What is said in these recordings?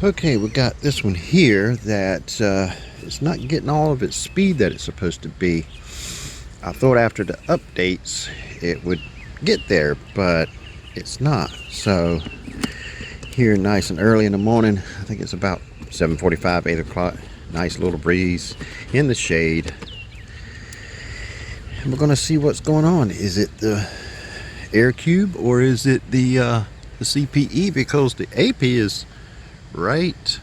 Okay, we got this one here that it's not getting all of its speed that it's supposed to be. I thought after the updates it would get there, but it's not. So here nice and early in the morning, I think it's about 7:45, 8 o'clock, nice little breeze in the shade. And we're gonna see what's going on. Is it the air cube or is it the CPE, because the AP is right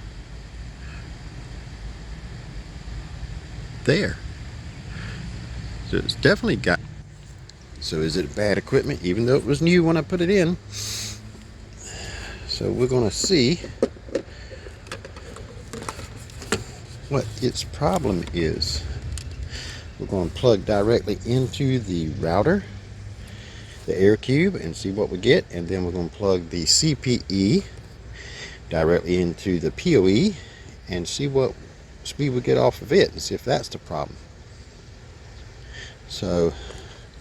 there. So it's definitely got. So is it bad equipment, even though it was new when I put it in? So we're gonna see what its problem is. We're going to plug directly into the router, the air cube, and see what we get. And then we're going to plug the CPE directly into the PoE and see what speed we get off of it and see if that's the problem. So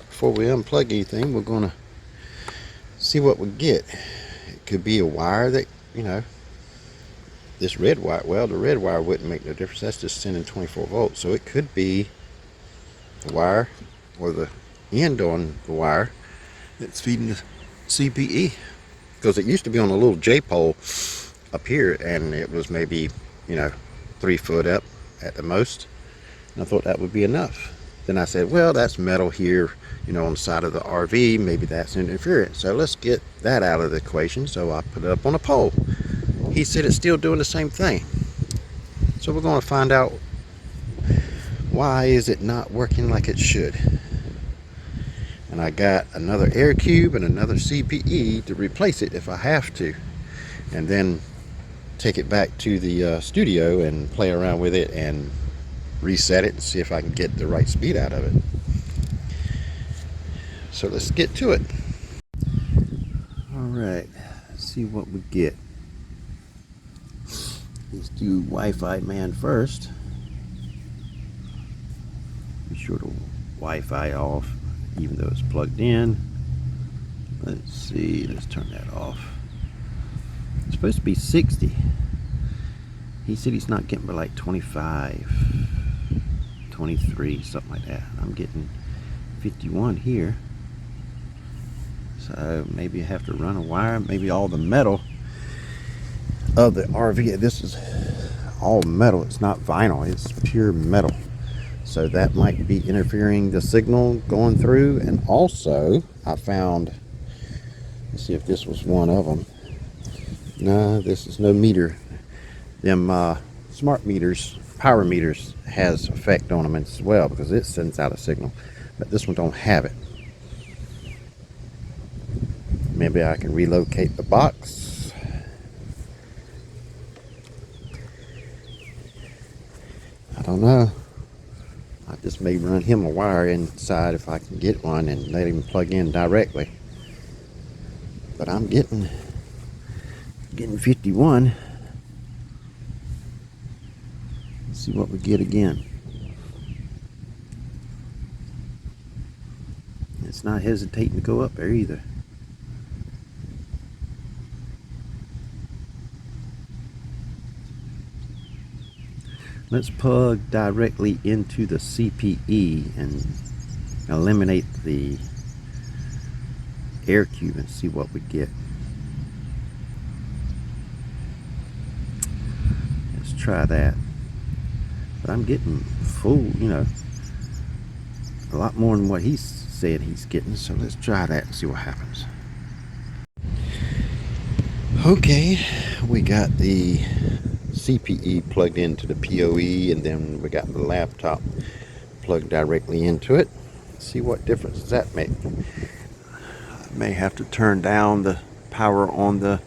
before we unplug anything, we're going to see what we get. It could be a wire that, this red wire, well, the red wire wouldn't make no difference. That's just sending 24 volts. So it could be the wire or the end on the wire that's feeding the CPE, because it used to be on a little J-pole up here, and it was maybe 3 foot up at the most, and I thought that would be enough. Then I said, well, that's metal here, on the side of the RV, maybe that's interference, so let's get that out of the equation. So I put it up on a pole. He said it's still doing the same thing. So we're going to find out why is it not working like it should. And I got another air cube and another CPE to replace it if I have to, and then take it back to the studio and play around with it and reset it and see if I can get the right speed out of it. So let's get to it. Alright, see what we get. Let's do Wi-Fi man first. Be sure to Wi-Fi off even though it's plugged in. Let's see, let's turn that off. It's supposed to be 60. He said he's not getting but like 25, 23, something like that. I'm getting 51 here. So maybe I have to run a wire, maybe all the metal of the RV. This is all metal, it's not vinyl, it's pure metal. So that might be interfering the signal going through. And also I found, let's see if this was one of them. No, this is no meter. Them smart meters, power meters, has effect on them as well, because it sends out a signal, but this one don't have it. Maybe I can relocate the box. I don't know. I just may run him a wire inside if I can get one and let him plug in directly. But I'm getting 51. Let's see what we get again. It's not hesitating to go up there either. Let's plug directly into the CPE and eliminate the air cube and see what we get. Let's try that. But I'm getting full, a lot more than what he said he's getting. So let's try that and see what happens. Okay, we got the CPE plugged into the PoE, and then we got the laptop plugged directly into it. Let's see what difference does that make. I may have to turn down the power on the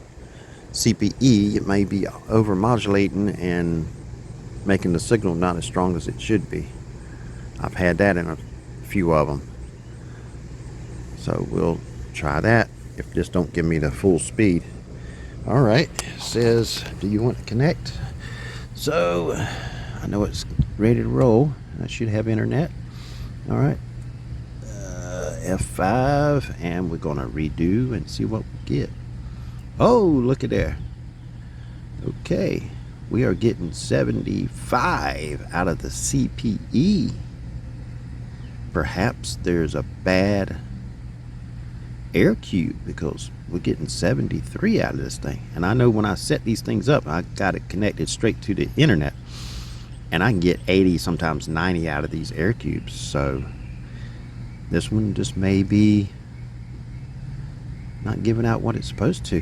CPE. It may be over modulating and making the signal not as strong as it should be. I've had that in a few of them. So we'll try that if this don't give me the full speed. Alright, it says, do you want to connect? So I know it's ready to roll. I should have internet. Alright, F5, and we're gonna redo and see what we get. Oh, look at there. Okay, we are getting 75 out of the CPE. Perhaps there's a bad air cube because we're getting 73 out of this thing. And I know when I set these things up, I got it connected straight to the internet, and I can get 80, sometimes 90 out of these air cubes. So this one just may be not giving out what it's supposed to.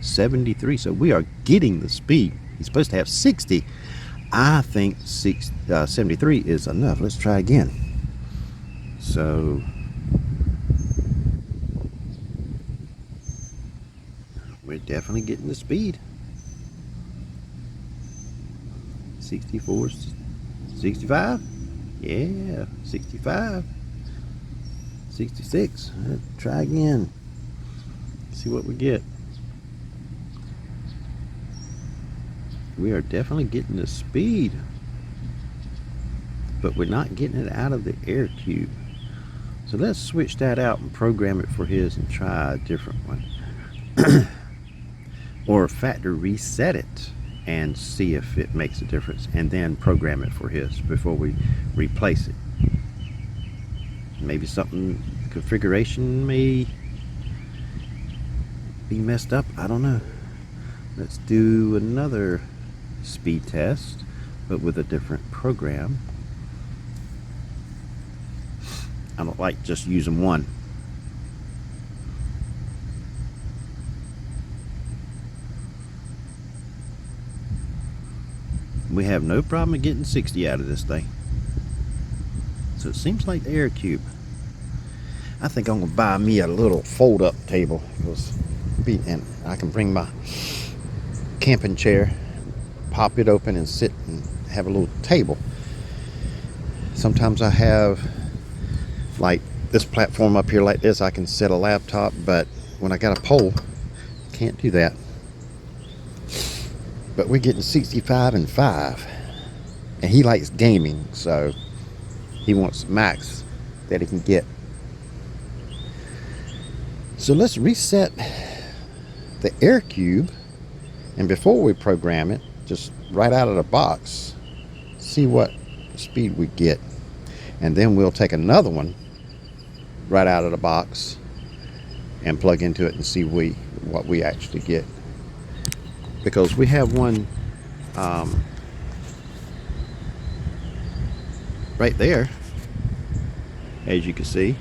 73. So we are getting the speed. He's supposed to have 60. I think 73 is enough. Let's try again. So we're definitely getting the speed. 64, 65. Yeah, 65. 66. Let's try again. See what we get. We are definitely getting the speed, but we're not getting it out of the air cube. So let's switch that out and program it for his and try a different one. Or factory reset it and see if it makes a difference, and then program it for his before we replace it. Maybe something, configuration may be messed up. I don't know. Let's do another speed test, but with a different program. I don't like just using one. We have no problem getting 60 out of this thing. So it seems like the air cube. I think I'm gonna buy me a little fold-up table, and I can bring my camping chair, pop it open, and sit and have a little table. Sometimes I have like this platform up here like this. I can set a laptop, but when I got a pole, can't do that. But we're getting 65 and 5, and he likes gaming, so he wants max that he can get. So let's reset the air cube, and before we program it, just right out of the box, see what speed we get, and then we'll take another one right out of the box and plug into it and see what we actually get, because we have one right there, as you can see,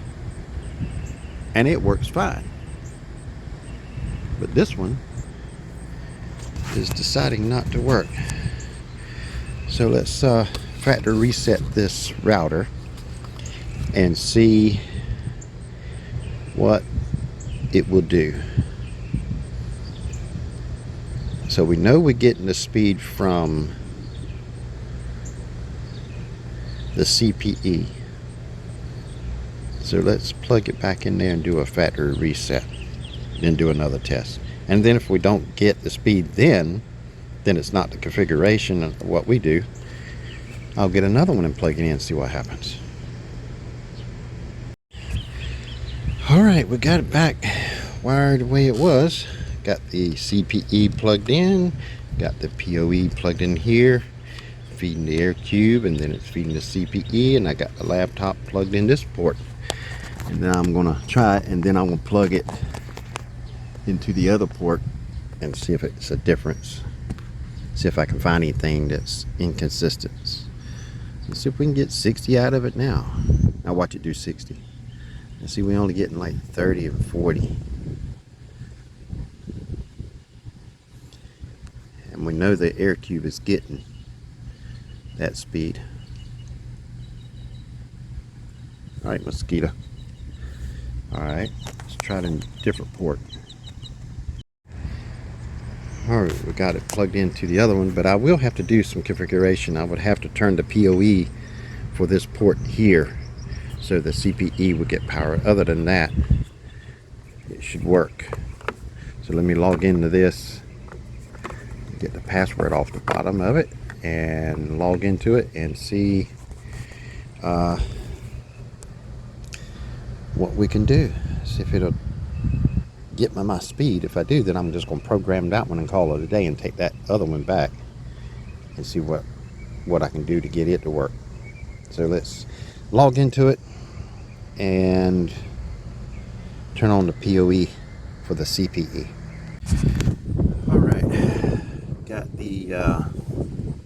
and it works fine. But this one is deciding not to work. So let's factory reset this router and see what it will do. So we know we're getting the speed from the CPE. So let's plug it back in there and do a factory reset, then do another test. And then if we don't get the speed, then it's not the configuration of what we do. I'll get another one and plug it in and see what happens. Alright, we got it back wired the way it was. Got the CPE plugged in, got the PoE plugged in here, feeding the air cube, and then it's feeding the CPE, and I got the laptop plugged in this port. And then I'm gonna try it, and then I'm gonna plug it into the other port and see if it's a difference. See if I can find anything that's inconsistent. Let's see if we can get 60 out of it now. Now watch it do 60. And see, we're only getting like 30 and 40. And we know the air cube is getting that speed. Alright, mosquito. Alright, let's try it in a different port. Alright, we got it plugged into the other one, but I will have to do some configuration. I would have to turn the PoE for this port here so the CPE would get power. Other than that, it should work. So let me log into this, get the password off the bottom of it, and log into it and see what we can do. See if it'll get my speed. If I do, then I'm just going to program that one and call it a day and take that other one back and see what I can do to get it to work. So let's log into it and turn on the PoE for the CPE. All right, got the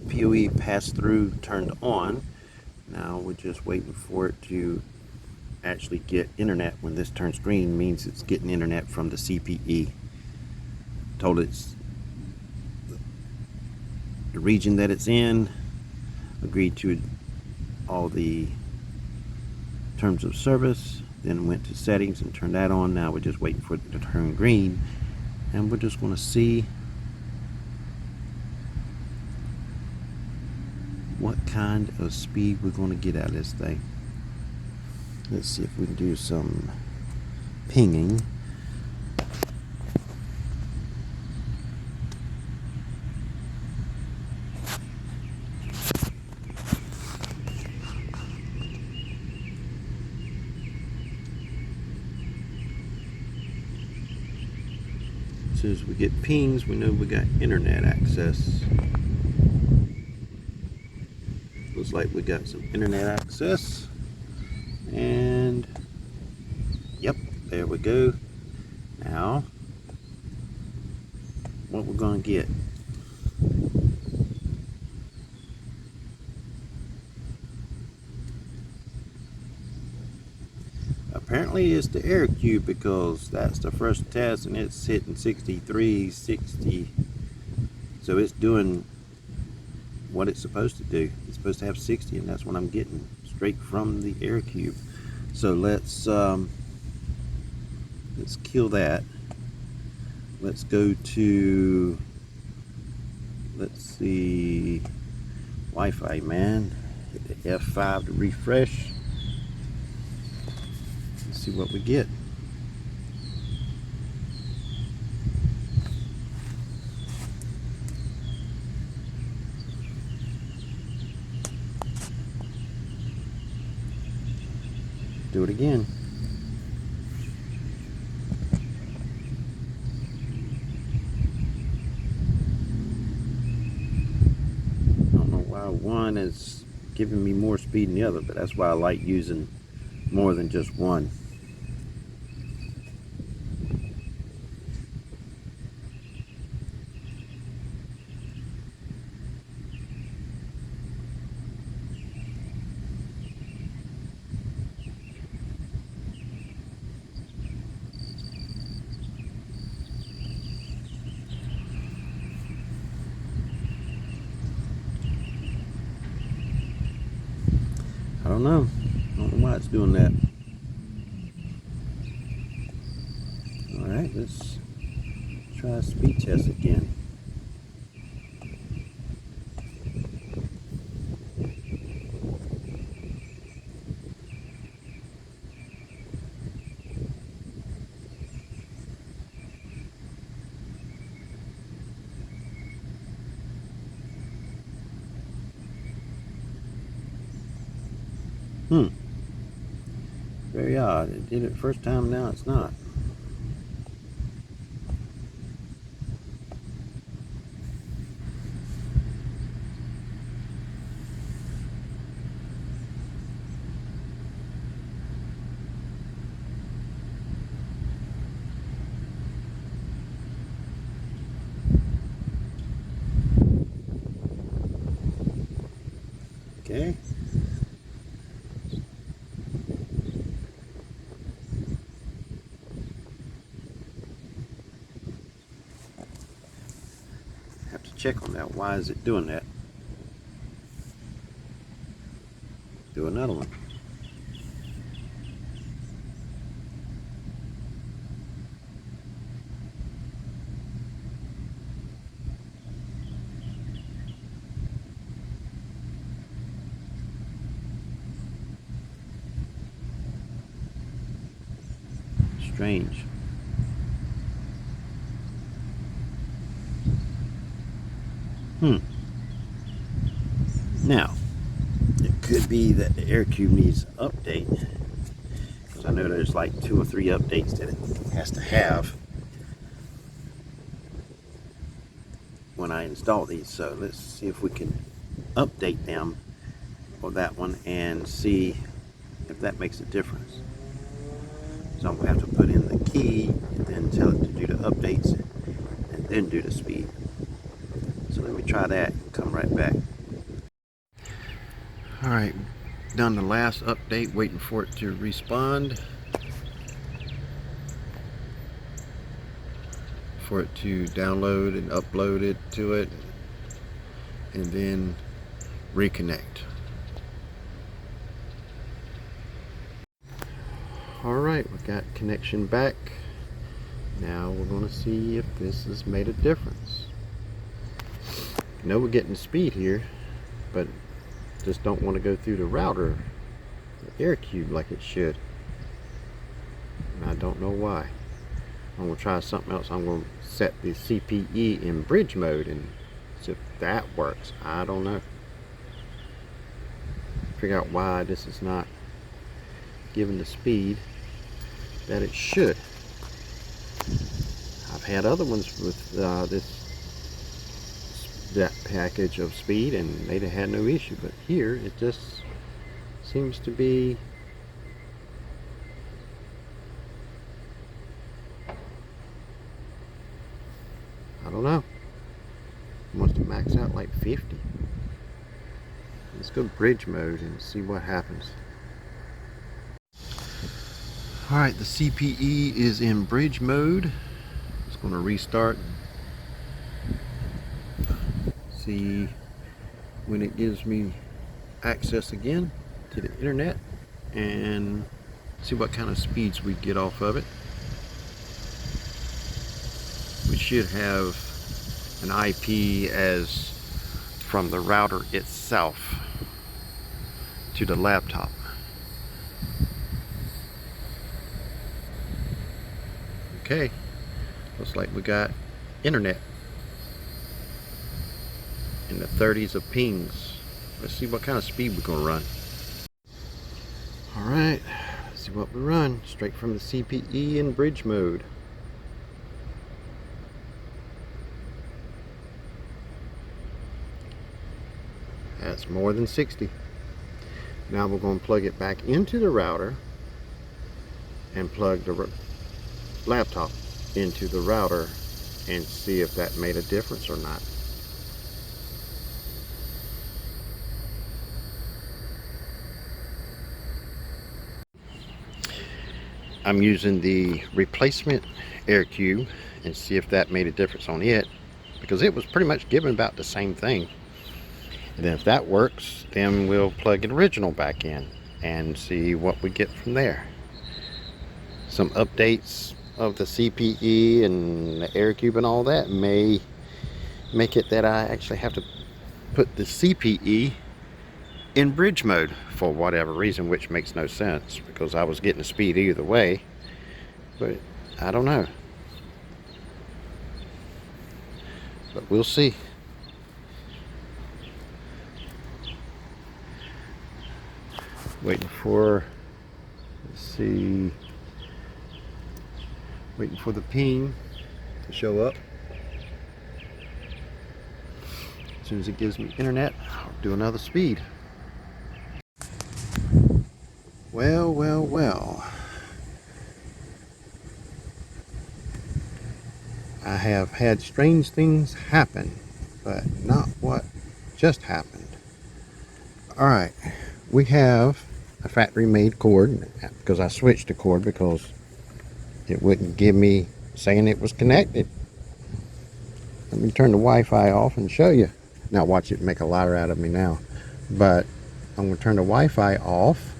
PoE pass-through turned on. Now we're just waiting for it to actually get internet. When this turns green, means it's getting internet from the CPE. Told it's the region that it's in, agreed to all the terms of service, then went to settings and turned that on. Now we're just waiting for it to turn green, and we're just going to see what kind of speed we're going to get out of this thing. Let's see if we can do some pinging. As soon as we get pings, we know we got internet access. Looks like we got some internet access. And yep, there we go. Now, what we're going to get. Apparently it's the air cube, because that's the first test and it's hitting 63, 60. So it's doing what it's supposed to do. It's supposed to have 60, and that's what I'm getting straight from the air cube. So let's kill that. Let's go to, let's see, Wi-Fi, man. Hit the F5 to refresh. Let's see what we get. Do it again. I don't know why one is giving me more speed than the other, but that's why I like using more than just one. I don't know. I don't know why it's doing that. Alright, let's try a speed test again. Very odd. It did it first time, now it's not. Okay. Have to check on that. Why is it doing that? Do another one. Strange. Now, it could be that the air cube needs an update, because I know there's like 2 or 3 updates that it has to have when I install these. So let's see if we can update them for that one and see if that makes a difference. So I'm going to have to put in the key and then tell it to do the updates and then do the speed. So let me try that and come right back. Alright, done the last update, waiting for it to respond. For it to download and upload it to it and then reconnect. Alright, we got connection back. Now we're going to see if this has made a difference. I know we're getting speed here, but just don't want to go through the router, the air cube, like it should. And I don't know why. I'm going to try something else. I'm going to set the CPE in bridge mode and see if that works. I don't know. Figure out why this is not giving the speed that it should. I've had other ones with that package of speed and they'd have had no issue, but here it just seems to be I don't know. It must have maxed out like 50. Let's go bridge mode and see what happens. Alright, the CPE is in bridge mode. It's going to restart. See when it gives me access again to the internet and see what kind of speeds we get off of it. We should have an IP as from the router itself to the laptop. Okay, looks like we got internet in the 30s of pings. Let's see what kind of speed we're going to run. Alright, let's see what we run. Straight from the CPE in bridge mode. That's more than 60. Now we're going to plug it back into the router and plug the laptop into the router and see if that made a difference or not. I'm using the replacement air cube and see if that made a difference on it, because it was pretty much giving about the same thing. And then if that works, then we'll plug an original back in and see what we get from there. Some updates of the CPE and the air cube and all that may make it that I actually have to put the CPE in bridge mode for whatever reason, which makes no sense because I was getting the speed either way, but I don't know. But we'll see. Waiting for, let's see, waiting for the ping to show up. As soon as it gives me internet, I'll do another speed. Well, well, well. I have had strange things happen, but not what just happened. Alright, we have a factory made cord because I switched the cord because it wouldn't give me saying it was connected. Let me turn the Wi-Fi off and show you. Now watch it make a liar out of me now. But I'm going to turn the Wi-Fi off.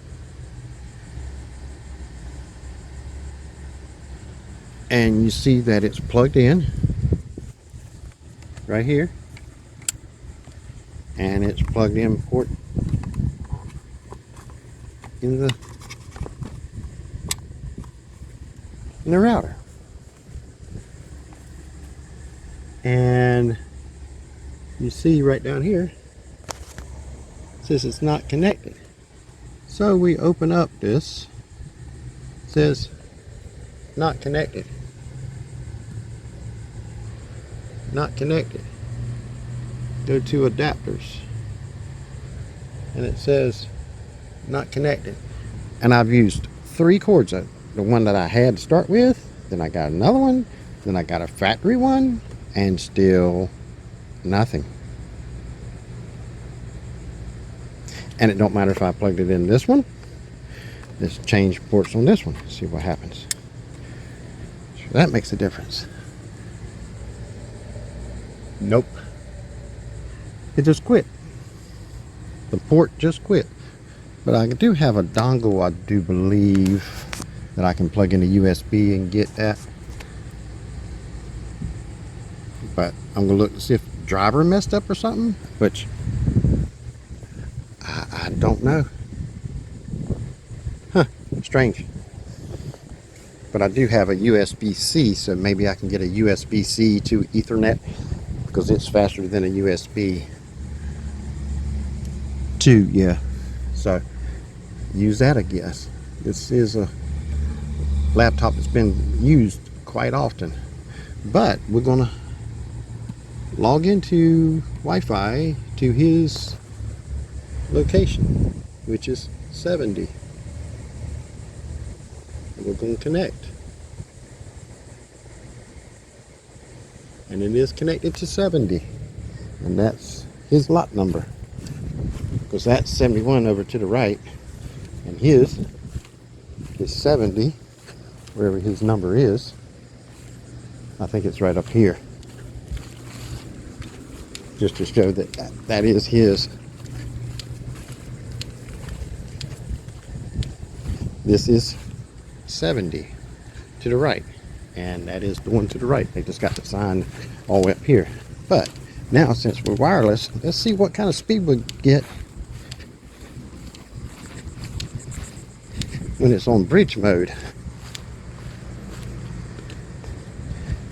And you see that it's plugged in right here. And it's plugged in port in the router. And you see right down here it says it's not connected. So we open up this, it says not connected. Not connected. go to adapters, and it says not connected. And I've used 3 cords. The one that I had to start with, then I got another one, then I got a factory one, and still nothing. And it don't matter if I plugged it in this one. Let's change ports on this one, see what happens. So that makes a difference. Nope. It just quit. The port just quit. But I do have a dongle, I do believe, that I can plug into USB and get that. But I'm gonna look to see if the driver messed up or something, which I don't know. Huh, strange. But I do have a USB-C, so maybe I can get a USB-C to Ethernet, because it's faster than a USB 2, yeah. So use that, I guess. This is a laptop that's been used quite often. But we're gonna log into Wi-Fi to his location, which is 70. And we're going to connect. And it is connected to 70. And that's his lot number. Because that's 71 over to the right. And his is 70, wherever his number is. I think it's right up here. Just to show that that is his. This is 70 to the right, and that is the one to the right. They just got the sign all the way up here. But now, since we're wireless, let's see what kind of speed we get when it's on bridge mode.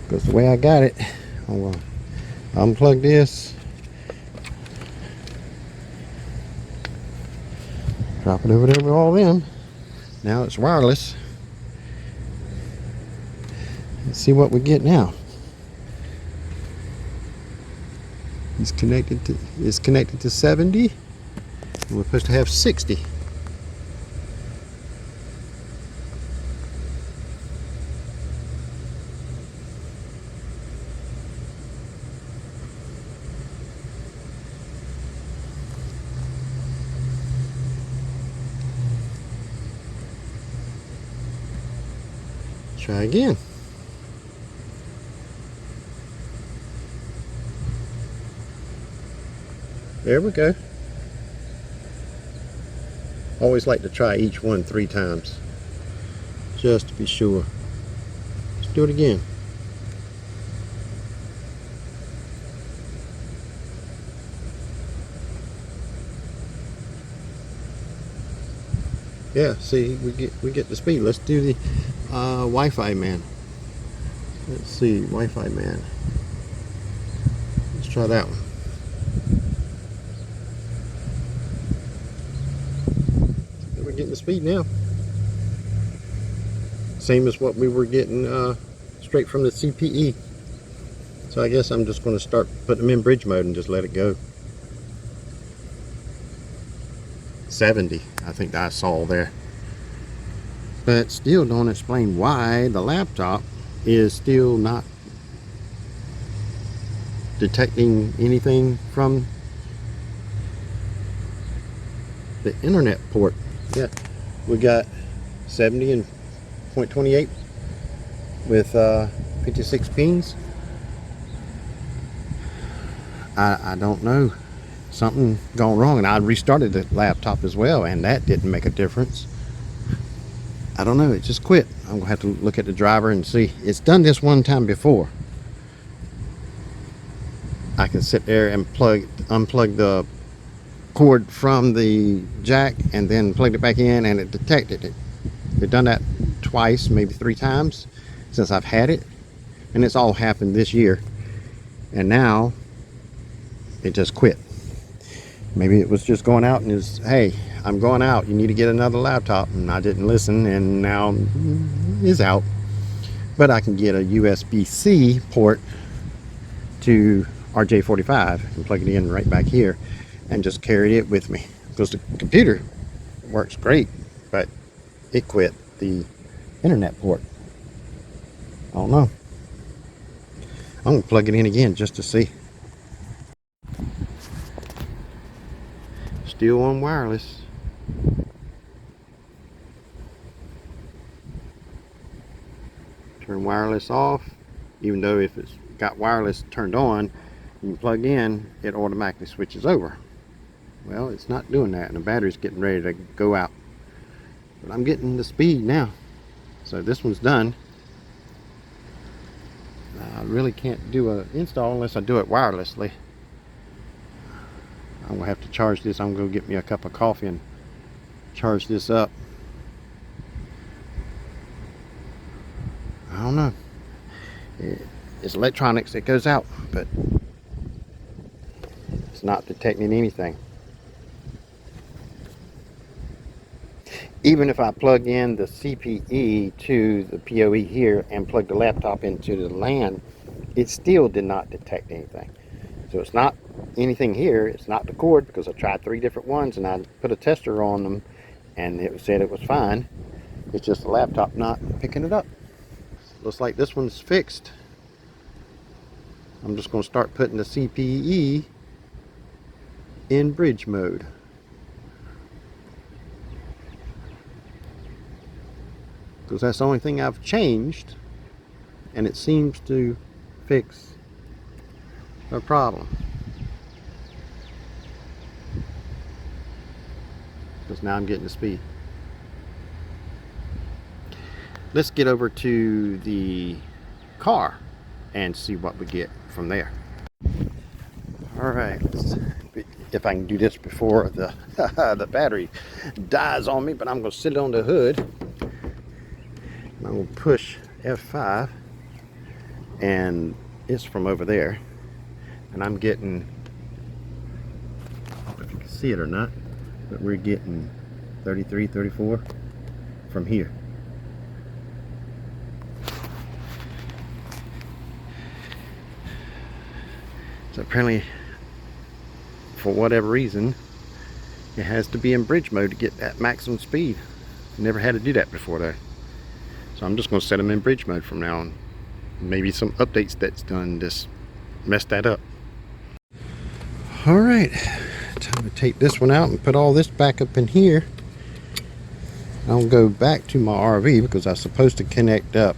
Because the way I got it, I'm going to unplug this, drop it over there with all them. Now it's wireless. Let's see what we get now. It's connected to 70. And we're supposed to have 60. Try again. There we go. Always like to try each one 3 times, just to be sure. Let's do it again. Yeah, see, we get the speed. Let's do the Wi-Fi man. Let's see, Wi-Fi man. Let's try that one. We're getting the speed now. Same as what we were getting straight from the CPE. So I guess I'm just going to start putting them in bridge mode and just let it go. 70, I think I saw there. But still don't explain why the laptop is still not detecting anything from the internet port. Yeah, we got 70 and 0.28 with 56 pings. I don't know. Something gone wrong, and I restarted the laptop as well, and that didn't make a difference. I don't know, it just quit. I'm gonna have to look at the driver and see. It's done this one time before. I can sit there and unplug the cord from the jack and then plugged it back in, and it detected it. They've done that twice, maybe 3 times since I've had it, and it's all happened this year. And now it just quit. Maybe it was just going out and is, hey, I'm going out, you need to get another laptop, and I didn't listen, and now it's out. But I can get a USB-C port to RJ45 and plug it in right back here and just carried it with me, because the computer works great, but it quit the internet port. I don't know. I'm gonna plug it in again just to see. Still on wireless. Turn wireless off. Even though if it's got wireless turned on, you plug in, it automatically switches over. Well, it's not doing that, and the battery's getting ready to go out. But I'm getting the speed now. So this one's done. I really can't do an install unless I do it wirelessly. I'm gonna have to charge this. I'm gonna go get me a cup of coffee and charge this up. I don't know. It's electronics that goes out, but it's not detecting anything. Even if I plug in the CPE to the PoE here and plug the laptop into the LAN, it still did not detect anything. So it's not anything here. It's not the cord, because I tried 3 different ones and I put a tester on them and it said it was fine. It's just the laptop not picking it up. Looks like this one's fixed. I'm just going to start putting the CPE in bridge mode. Because that's the only thing I've changed, and it seems to fix the problem. Because now I'm getting the speed. Let's get over to the car and see what we get from there. Alright, if I can do this before the the battery dies on me, but I'm going to sit it on the hood. I'm going to push F5, and it's from over there, and I'm getting, I don't know if you can see it or not, but we're getting 33, 34 from here. So apparently, for whatever reason, it has to be in bridge mode to get that maximum speed. Never had to do that before though. So I'm just going to set them in bridge mode from now on. Maybe some updates that's done just messed that up. Alright, time to take this one out and put all this back up in here. I'll go back to my RV because I was supposed to connect up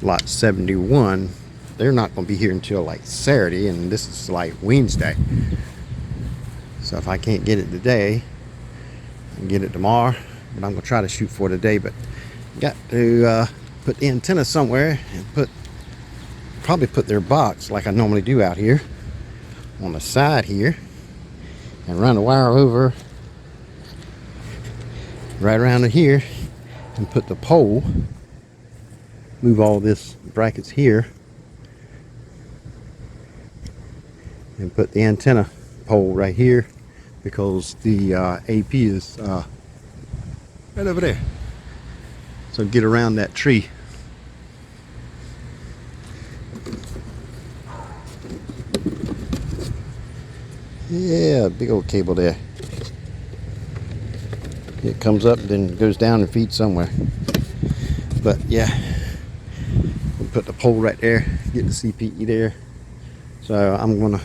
lot 71. They're not going to be here until like Saturday, and this is like Wednesday. So if I can't get it today, I can get it tomorrow. But I'm going to try to shoot for today. But got to put the antenna somewhere and probably put their box like I normally do out here on the side here, and run the wire over right around to here and put the pole, move all this brackets here, and put the antenna pole right here, because the AP is right over there. So get around that tree. Yeah, big old cable there. It comes up, then goes down and feeds somewhere. But yeah, we'll put the pole right there, get the CPE there. So I'm gonna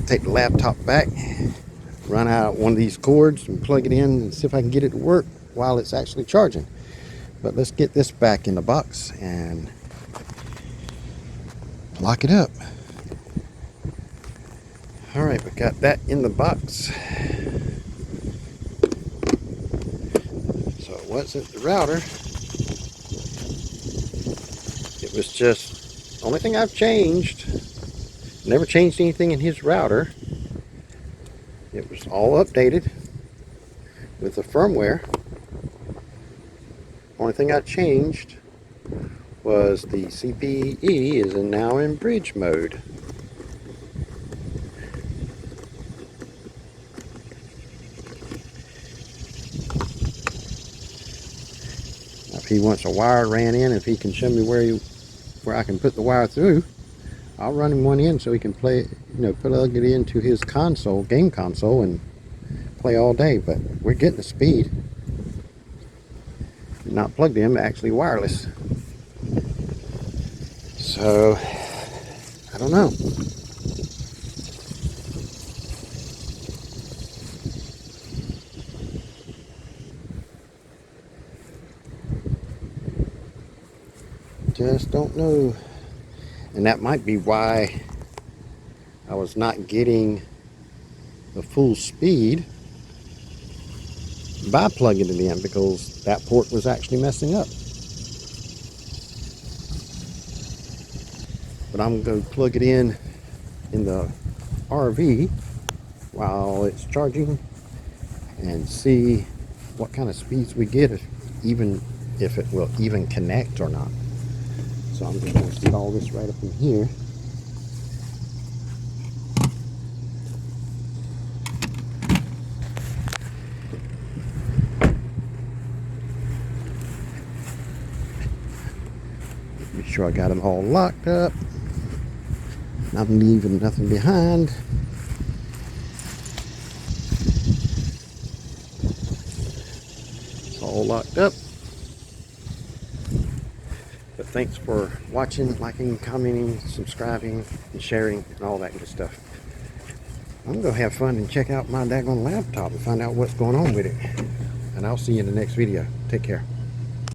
take the laptop back, run out one of these cords and plug it in and see if I can get it to work while it's actually charging. But let's get this back in the box and lock it up. All right, we got that in the box. So it wasn't the router. It was just the only thing I've changed. Never changed anything in his router. It was all updated with the firmware. Only thing I changed was the CPE is now in bridge mode. If he wants a wire ran in, if he can show me where I can put the wire through, I'll run him one in so he can play, plug it into his console, game console, and play all day. But we're getting the speed. Not plugged in, but actually wireless. So, I don't know. Just don't know. And that might be why I was not getting the full speed by plugging it in, because that port was actually messing up. But I'm going to plug it in the RV while it's charging and see what kind of speeds we get, if it will even connect or not. So I'm going to install this right up in here. Make sure I got them all locked up. I'm leaving nothing behind. It's all locked up. But thanks for watching, liking, commenting, subscribing, and sharing, and all that good stuff. I'm going to have fun and check out my daggone laptop and find out what's going on with it. And I'll see you in the next video. Take care.